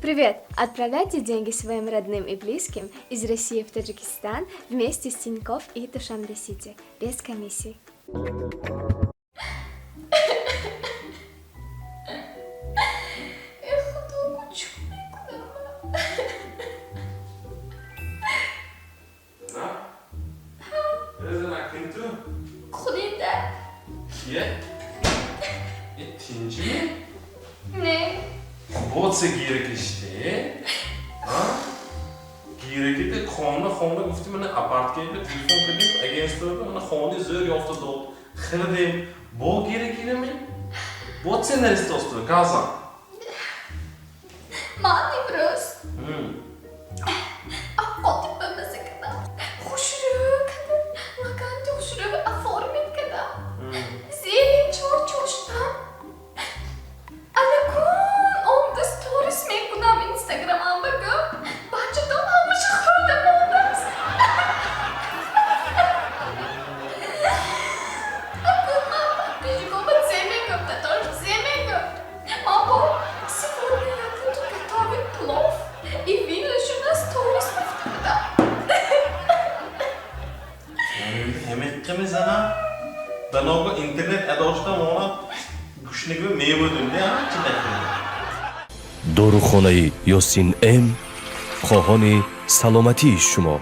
Привет! Отправляйте деньги своим родным и близким из России в Таджикистан вместе с Тинькофф и Душанбе-Сити, без комиссий. Bo'lsa kerakishdi. Ha? Kerakida xona gufti mana apartmanga telefon qilib, agentствоda mana xona zo'r yoftada. Xirdim, bu kerakmi? Bu ssenarist dostum, Kazan. Mani bros. Akoti bamasa kada. Xushru kada. Makanti xushru aformit kada. Zeli çoğuştan. Alakun onda stories mekunam Instagram'a bakıp. Bahçeden almış akılda olmaz. Akılma bakıcık ama zemegöp da doğru zemegöp. Mabo сегодня я буду готовить плов и выложу на сторис когда. Yemekkimiz ana. Ben o internet adoshdan ona gushniga meva dunda, ha, chidakni. داروخانه یاسین ام خواهان سلامتی شما